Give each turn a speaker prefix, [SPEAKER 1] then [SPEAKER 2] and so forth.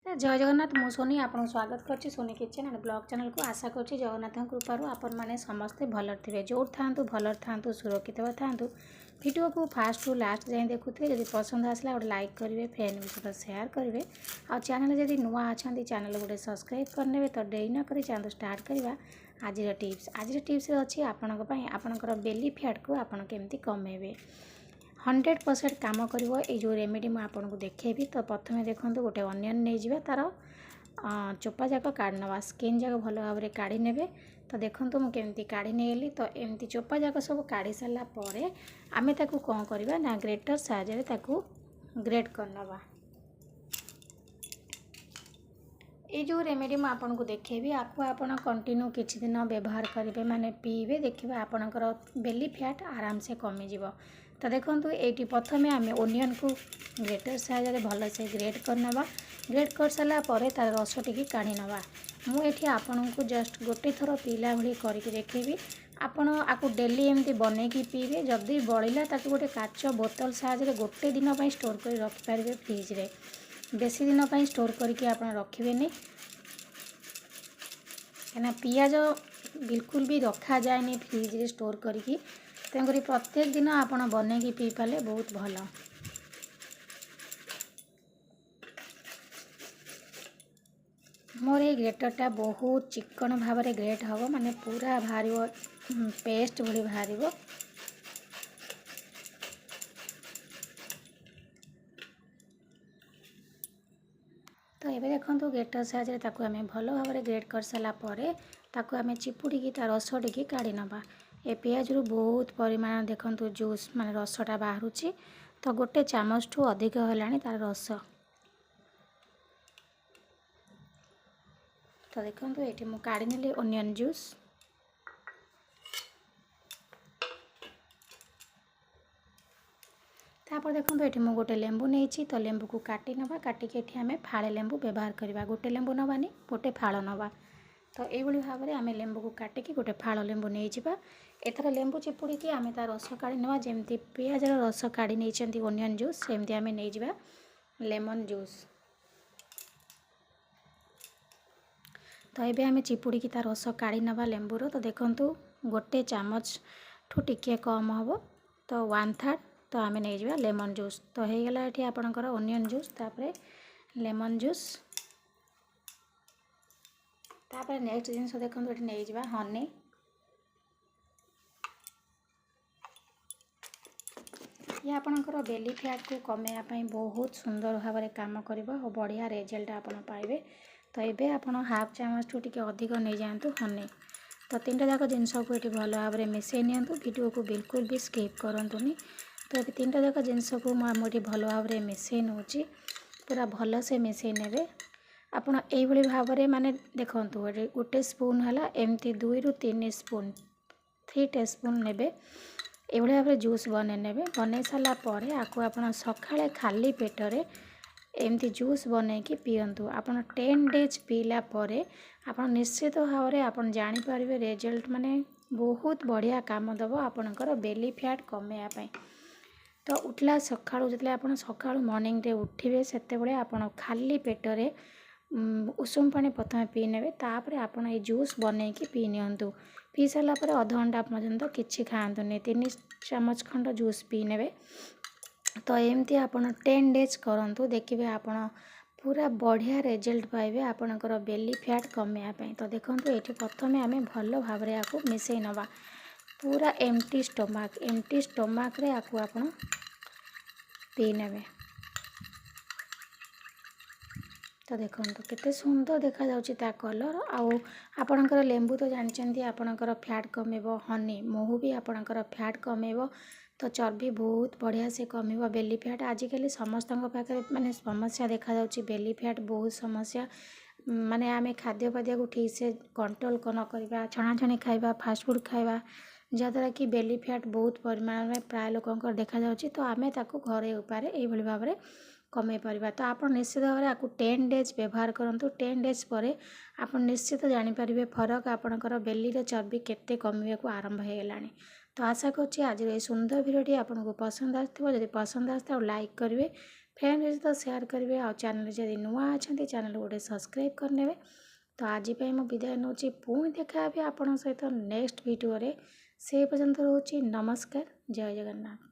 [SPEAKER 1] जय जगन्नाथ मु सोनी आपन स्वागत करछि Soni kitchen and blog channel को। आशा करछि जगन्नाथ कृपारू आपण माने समस्ते भलर थिबे, जोर थांतु भलर थांतु, सुरक्षित थांतु। वीडियो को फास्ट टू लास्ट जाए देखुथे। जदि पसंद आसला गोटे लाइक करेंगे, फ्रेंड सहित शेयर करेंगे। आ चैनल जदि नुआ अच्छा चैनल गोटे सब्सक्राइब करने तो डेरी न करी चैनल स्टार्ट करवा। आज टिप्स अच्छी आपणकर बेली फैट को आपन केमती कमेबे 100% काम करिवो। ए जो रेमेडी मैं आपको देखेबी। तो प्रथम देखो गोटे अनियन नहीं जावा, तार चोपा जाक काढ़ नवा, स्किन जाक भल भाव में काढ़ी ने। तो देखो मुझे काढ़ी नहीं। तो एमती चोपा जाक सब काढ़ी सारा पर आम कौन करवा ना ग्रेटर साहाय्य ग्रेट करनवा। ये जो रेमेडी मैं आपको देखेबी आपको आपण कंटिन्यू किछि दिन व्यवहार करेंगे माने पीबे, देखिए आपणकर बेली फैट आराम से कमिजिव। तो देखो ये प्रथम आम ओनियन को ग्रेटर साहाय्य भल से ग्रेट करनवा। ग्रेट कर सारा पर तार रस टी काढ़ी नवा। मुझे आपन को जस्ट गोटे थर पीला भली करके देखेबी। आपण आपको डेली एमती बनईकी पीबे। जदि बड़िला ताकू गोटे काच बोतल साहाय्य गोटे दिन स्टोर कर रखिपारे फ्रिज रे। बेसी दिन पर स्टोर करके आप रखिए कहीं पियाज बिल्कुल भी रखा जाए फ्रिज रे स्टोर करके। तेणुक प्रत्येक दिन आप बनईकी पी पाले बहुत भल। मोर ये ग्रेटरटा बहुत चिकन भाव में ग्रेट हम माने पूरा बाहर पेस्ट भली बाहर। तो ये देखो ग्रेटर साहाय्य आम भल भाव में ग्रेट कर सारापर आम चिपुड़ी ता रस टी काढ़ी नवा। ए पियाज रु बहुत परिमाण देखो जूस माने रसटा बाहर। तो गोटे चामच ठू अधिक है तार रस। तो देखो ये मुझे काढ़ी नेली ओनियन जूस। तापर देखो ये मुझे गोटे लेंबू नहीं। तो लेंबू को काटी नवा। काटिकी आम फाड़े लेंबू व्यवहार करवा। गोटे लेंबू नवानी गोटे फाड़ नवा। तो ये भाव में आम लेंबू को काटिकी गोटे फाड़ लेंबू नहीं जावा। एथर लेंबू चिपुड़ी आम तार रस काढ़ी नवा। जमती पियाज रस काढ़ी नहीं ओनियन जूस सेमती आम नहीं जावा लेमन जूस। तो ये आम चिपुड़ी तार रस काढ़ी नवा लेंबूर। तो देखो गोटे चामच ठू टिके कम हम। तो 1/3 तो आम नहीं जावा लेमन जूस। तो हो गला ये आपणकर ओनियन जूस तापर लेमन जूस। तापर नेक्स्ट जिनस देखो ये नहीं जावा हनी। ये आपणकर बेली फैट को कमेवाई बहुत सुंदर भाव में काम कर और बढ़िया रिजल्ट आप पाइबे। तो ये आप हाफ चामच ठू टी अधिक नहीं जातु हनी। तो 3टा जाक जिनस को ये भल भाव में मिसई नि। वीडियो को बिल्कुल भी स्किप करंतुनी। तो ये 3टा जाक जिनस को मुझे भल भाव में मिसई नौची पूरा भल से मिसई ने। आपड़ ये भाव में माने देखो गोटे स्पून है एमती 2 ରୁ 3 स्पून 3 टेस्पून ने ये भाव में जूस बने बन सारापर आपको आप सका खाली पेटरे एमती जूस बनईकी पीयंतु। आप 10 डेज पीला परे आप निश्चित भाव में आप जापर रिजल्ट माने बहुत बढ़िया काम दब आपणकर बेली फैट कमेवाई। तो उठला सका जो आप सका मॉर्निंग रे उठे से आप खाली पेटरे उषुम पानी प्रथम पी ने। तापर आप ये जूस बनईकी पी नियंतु। पी सारापर अध घंटा पर्यंत किसी खातुनि 3 चामच खंड जूस पी ने। तो एमती आप 10 डेज करंतु देखिए आप पूरा बढ़िया रिजल्ट पाइबे आपणकर बेली फैट कमेवाई। तो देखो ये प्रथम आम भल भाव में आपको मिसई नवा पूरा एम्प्टी स्टोमाक रे आपको आप पी ने। तो देखो केते सुंदर देखा जाउची ता कलर। आपणकर लेंबू तो जानते आपणकर फैट कमेबो। हनी महू भी आपणकर फैट कमेबो। तो चर्बी बहुत बढ़िया से कमेबो बेली फैट। आजिकल समस्त पाखे माने समस्या देखा जाउची बेली फैट बहुत समस्या। माने आमे खाद्य पाद्य को ठीक से कंट्रोल न करवा, छणाछणी खाइबा, फास्ट फूड खाइबा जहाँद्वारा कि बेली फैट बहुत परिमाण में प्राय लोकंकर देखा जाउची। तो आमे ताको घरे उपारे ये भाव में कमे पारिबा। तो आप निश्चित भाव में आपको 10 डेज व्यवहार करंतु। 10 डेज पर आप निश्चित जानीपारे फरक आपणकर बेली चर्बी केते कमिबा को आरंभ हो गलानी। तो आशा करछि आज ये सुंदर वीडियोटी आपको पसंद आसथिबो। जदि पसंद आसता लाइक करेंगे, फ्रेंड सहित सेयार करेंगे आ चैनल जदि नुआ अच्छा चैनल गोटे सब्सक्राइब करने। तो आज मु विदाय नौ पुणी देखा आपण सहित नेक्स्ट वीडियो से पर्यंत रोचे नमस्कार। जय जगन्नाथ।